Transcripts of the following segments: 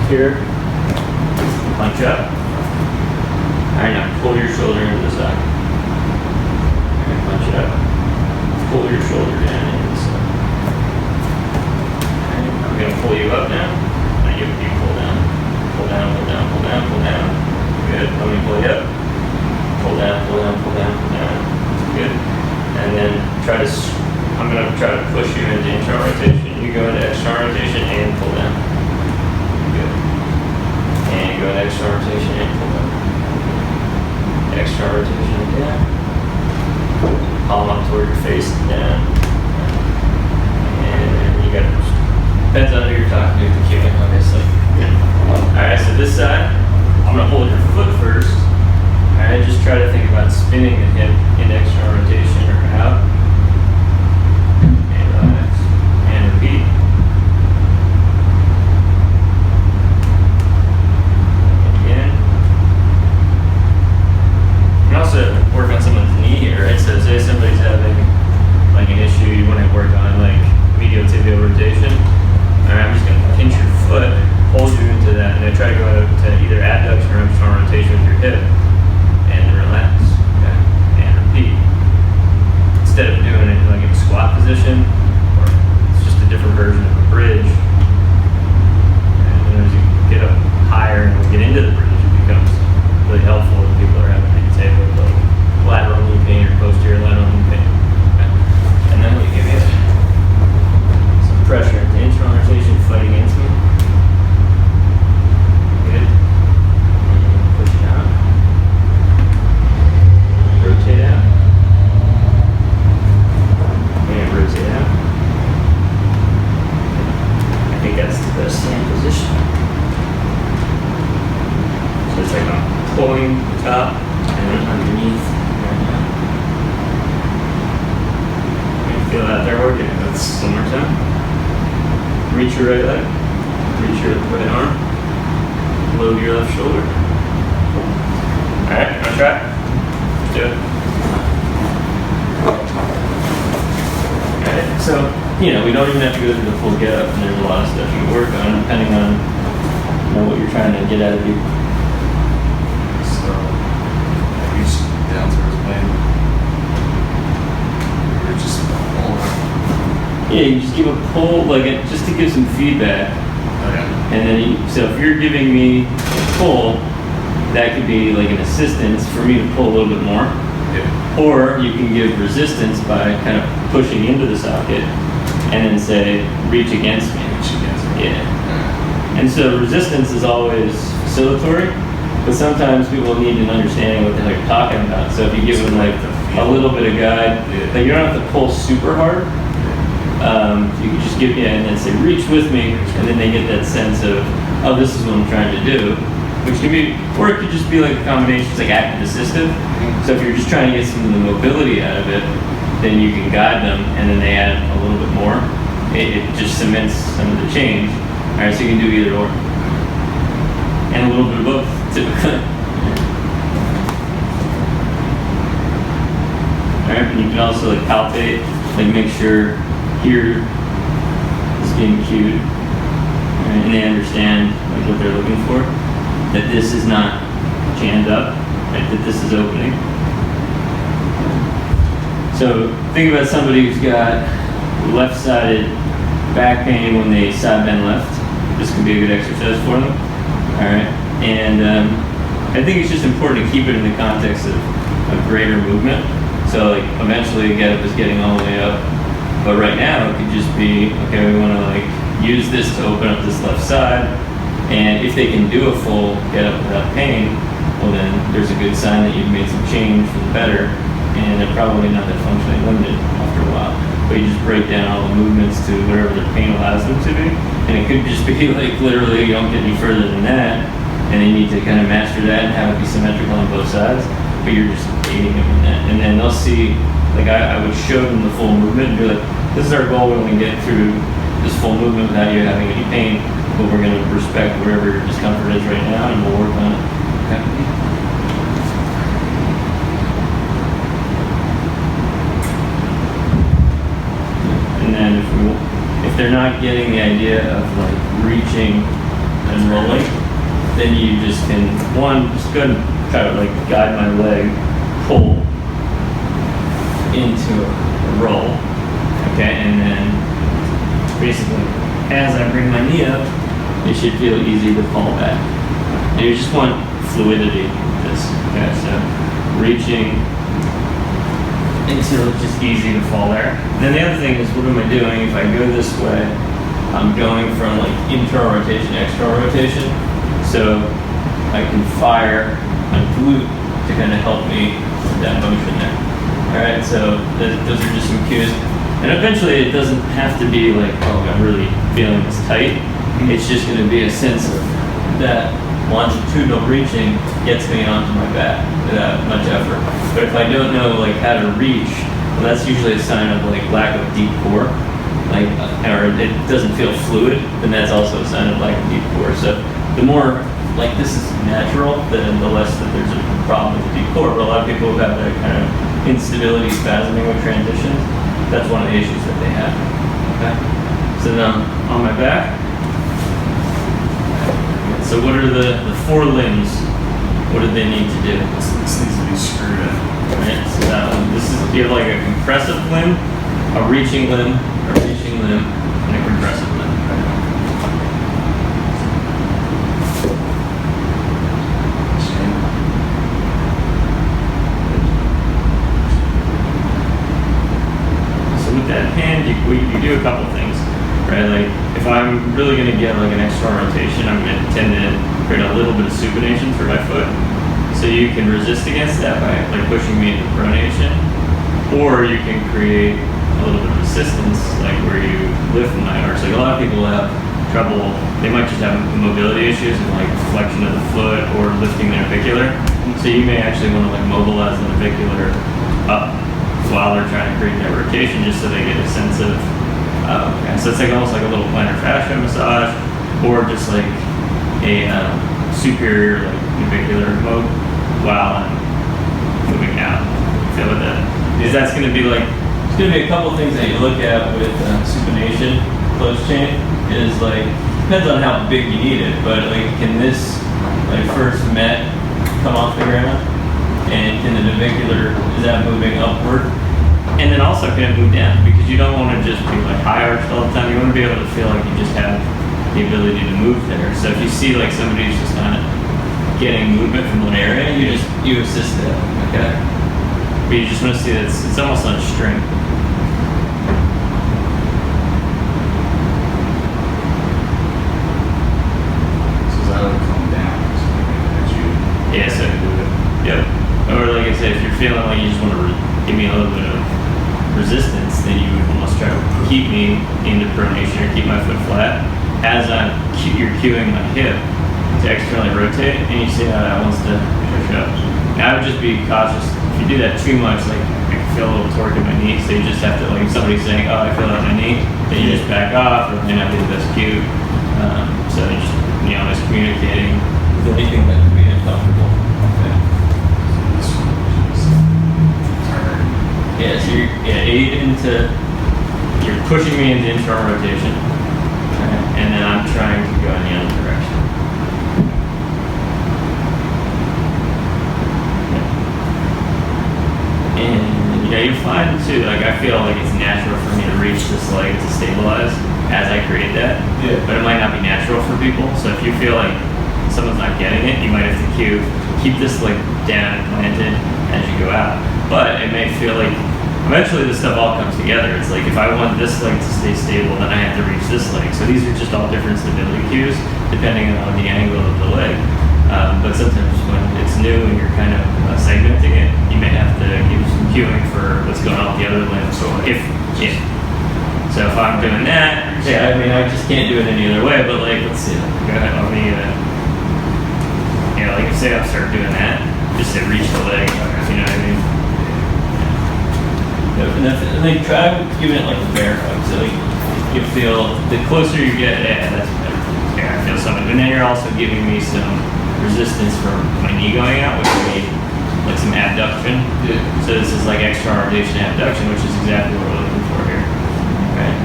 here. Punch up. Alright, now pull your shoulder into the socket. Alright, punch it up. Pull your shoulder down into the socket. Alright, I'm going to pull you up now. Now you pull down. Pull down, pull down, pull down, pull down. Good. Let me pull you up. Pull down, pull down, pull down, pull down. Good. And then I'm going to try to push you into internal rotation. You go into external rotation and pull down. Good. And go into external rotation and pull down. External rotation down. Palm up toward your face and down. And you got to push. Depends on who you're talking to, the cueing, obviously. Alright, so this side, I'm going to hold your foot first. Alright, just try to think about spinning the hip in external rotation or out. And relax. And repeat. And again. You can also work on someone's knee here, right? So say somebody's having like an issue you want to work on, like medial tibial rotation. Alright, I'm just going to pinch your foot, hold you into that, and then try to go out to either adduction or external rotation with your hip. And relax. Okay. And repeat. Instead of doing it like in a squat position, or it's just a different version of a bridge. And then as you get up higher and get into the bridge, it becomes really helpful if people are having any type of like lateral knee pain or posterior lateral knee pain. Okay. And then we give you some pressure into internal rotation, fight against me. Good. And push down. Rotate out. And rotate out. I think that's the best hand position. So it's like I'm pulling the top and then underneath. You feel that there working? That's one more time. Reach your right leg. Reach your right arm. Load your left shoulder. Alright, on track. Do it. Alright, so, we don't even have to go through the full get up, and there's a lot of stuff you can work on depending on what you're trying to get out of you. So, you just down to his plane. Or just pull. Yeah, you just give a pull, just to give some feedback. Okay. And then, so if you're giving me a pull, that could be like an assistance for me to pull a little bit more. Yeah. Or you can give resistance by kind of pushing into the socket and then say, reach against me. Reach against me. Yeah. And so resistance is always facilitatory, but sometimes people need an understanding of what the hell you're talking about. So if you give them like a little bit of guide, like you don't have to pull super hard. You can just give and then say, reach with me, and then they get that sense of, oh, this is what I'm trying to do. Which can be, or it could just be like a combination, it's like active assistive. So if you're just trying to get some of the mobility out of it, then you can guide them, and then they add a little bit more. It just cements some of the change. All right, so you can do either or, and a little bit of both, typically. All right, and you can also like palpate, like make sure here is being cued, right? And they understand like what they're looking for. That this is not jammed up, right? That this is opening. So think about somebody who's got left-sided back pain when they side bend left. This can be a good exercise for them. All right, and I think it's just important to keep it in the context of a greater movement. So like eventually get up is getting all the way up, but right now it could just be, okay, we want to like use this to open up this left side. And if they can do a full get up without pain, well then there's a good sign that you've made some change for the better, and they're probably not that functionally limited after a while. But you just break down all the movements to whatever their pain allows them to be. And it could just be like literally you don't get any further than that, and they need to kind of master that and have it be symmetrical on both sides, but you're just aiding them in that. And then they'll see, like I would show them the full movement and be like, this is our goal, we're going to get through this full movement without you having any pain. But we're going to respect wherever your discomfort is right now, and we'll work on it. Okay. And then if they're not getting the idea of like reaching, I'm rolling, then you just can, one, just go and try to like guide my leg, pull into a roll, okay, and then basically as I bring my knee up, it should feel easy to fall back. And you just want fluidity with this, okay, so reaching until it's just easy to fall there. And then the other thing is, what am I doing? If I go this way, I'm going from like internal rotation, external rotation, so I can fire my glute to kind of help me with that motion there. All right, so those are just some cues. And eventually it doesn't have to be like, oh, I'm really feeling this tight. It's just going to be a sense of that longitudinal reaching gets me onto my back without much effort. But if I don't know like how to reach, well, that's usually a sign of like lack of deep core, like, or it doesn't feel fluid, then that's also a sign of lack of deep core. So the more like this is natural, then the less that there's a problem with deep core. But a lot of people who have that kind of instability, spasming with transitions, that's one of the issues that they have. Okay. So now on my back. So what are the four limbs? What do they need to do? This needs to be screwed in. Right, so this is, you have like a compressive limb, a reaching limb, and a compressive limb. So with that hand, you do a couple things, right? Like if I'm really going to get like an external rotation, I'm going to tend to create a little bit of supination for my foot. So you can resist against that by like pushing me into pronation, or you can create a little bit of resistance, like where you lift my arch. Like a lot of people have trouble, they might just have mobility issues and like flexion of the foot or lifting their navicular. So you may actually want to like mobilize the navicular up while they're trying to create that rotation, just so they get a sense of, so it's like almost like a little plantar fascia massage, or just like a superior like navicular mode while I'm moving out. Feel with that? Because that's going to be like, it's going to be a couple things that you look at with supination close chain. Is like, depends on how big you need it, but like, can this like first met come off the ground, and can the navicular, is that moving upward? And then also can it move down? Because you don't want to just be like high arched all the time. You want to be able to feel like you just have the ability to move there. So if you see like somebody's just not getting movement from one area, you assist that, okay? But you just want to see that it's almost on a string. So that would come down. Yeah, so yep. Or like I said, if you're feeling like you just want to give me a little bit of resistance, then you would almost try to keep me into pronation or keep my foot flat as you're cueing my hip to externally rotate, and you see how that wants to push up. Now I would just be cautious. If you do that too much, like I can feel a little torque in my knee, so you just have to, like if somebody's saying, oh, I feel it in my knee, then you just back off, or it may not be the best cue. So just, just communicating with anything that could be uncomfortable. Okay. Yeah, so you're pushing me into internal rotation, okay, and then I'm trying to go in the other direction. And you'll find too, like I feel like it's natural for me to reach this leg to stabilize as I create that, but it might not be natural for people. So if you feel like someone's not getting it, you might have to keep this leg down and planted as you go out. But it may feel like eventually this stuff all comes together. It's like if I want this leg to stay stable, then I have to reach this leg. So these are just all different stability cues depending on the angle of the leg. But sometimes when it's new and you're kind of segmenting it, you may have to give some cueing for what's going on with the other limb. So if I'm doing that, I just can't do it any other way. But like, let's see. Go ahead. Let me. Like say I start doing that, just say reach the leg. You know what I mean? And then try giving it like a bear hug. So like you feel the closer you get, that's better. Yeah, I feel something. And then you're also giving me some resistance from my knee going out, which would be like some abduction. Yeah. So this is like external rotation abduction, which is exactly what we're looking for here. Right?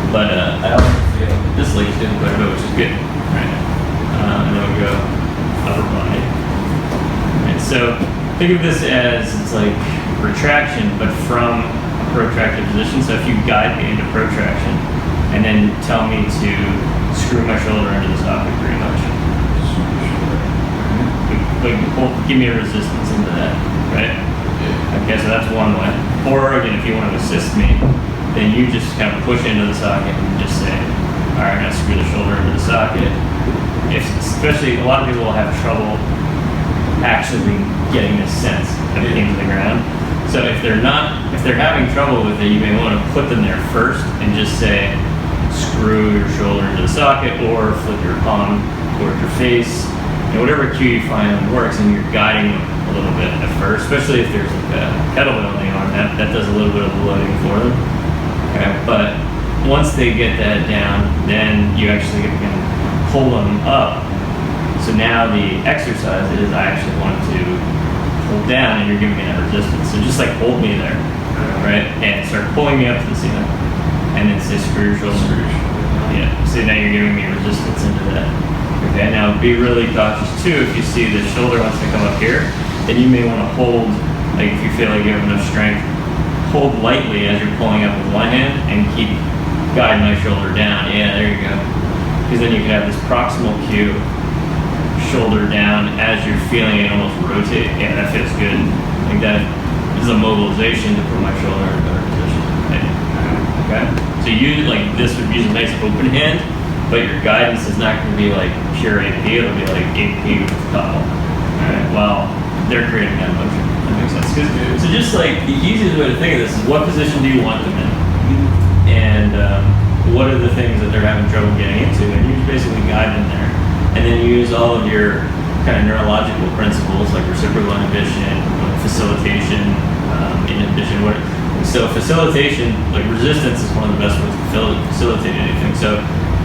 But I also feel this leg's doing quite a bit, which is good. Right? So think of this as it's like retraction, but from a protracted position. So if you guide me into protraction and then tell me to screw my shoulder into the socket pretty much. Give me a resistance into that, right? Yeah. Okay, so that's one way. Or again, if you want to assist me, then you just kind of push into the socket and just say, all right, now screw the shoulder into the socket. Especially a lot of people will have trouble actually getting this sense of it into the ground. So if they're having trouble with it, you may want to put them there first and just say, screw your shoulder into the socket, or flip your palm towards your face. And whatever cue you find works, and you're guiding them a little bit at first, especially if there's like a kettlebell on the arm, that does a little bit of the loading for them. Okay, but once they get that down, then you actually can pull them up. So now the exercise is I actually want to pull down, and you're giving me that resistance. So just like hold me there, right, and start pulling me up to the ceiling, and then say screw your shoulder. Yeah. So now you're giving me resistance into that. Okay, now be really cautious too. If you see the shoulder wants to come up here, then you may want to hold, like if you feel like you have enough strength, hold lightly as you're pulling up with one hand and keep guiding my shoulder down. Yeah, there you go. Because then you can have this proximal cue, shoulder down as you're feeling it almost rotate. Yeah, that feels good. Like that is a mobilization to put my shoulder in a better position. Okay? So you, like this would use a nice open hand, but your guidance is not going to be like pure AP, it'll be like AP with couple. Alright, well, they're creating that motion. That makes sense. So just like the easiest way to think of this is what position do you want them in? And what are the things that they're having trouble getting into? And you basically guide them there. And then you use all of your kind of neurological principles like reciprocal inhibition, facilitation, inhibition. So facilitation, like resistance is one of the best ways to facilitate anything. So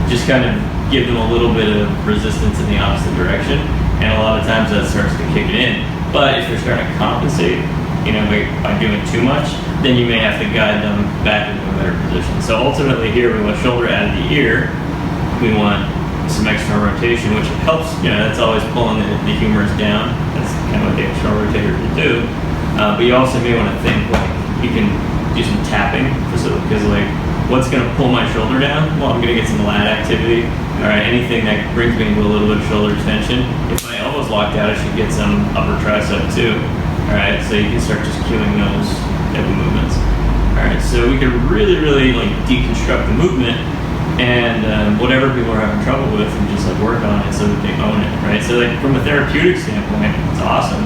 just kind of give them a little bit of resistance in the opposite direction, and a lot of times that starts to kick it in. But if you're starting to compensate, by doing too much, then you may have to guide them back into a better position. So ultimately here we want shoulder out of the ear, we want some external rotation, which helps, that's always pulling the humerus down. That's kind of what the external rotator will do. But you also may want to think like you can do some tapping, because like what's going to pull my shoulder down? Well, I'm going to get some lat activity. All right, anything that brings me into a little bit of shoulder extension. If my elbow's locked out, I should get some upper tricep too. All right, so you can start just cueing those type of movements. All right, so we can really, really like deconstruct the movement and whatever people are having trouble with, and just like work on it so that they own it. Right, so like from a therapeutic standpoint, it's awesome.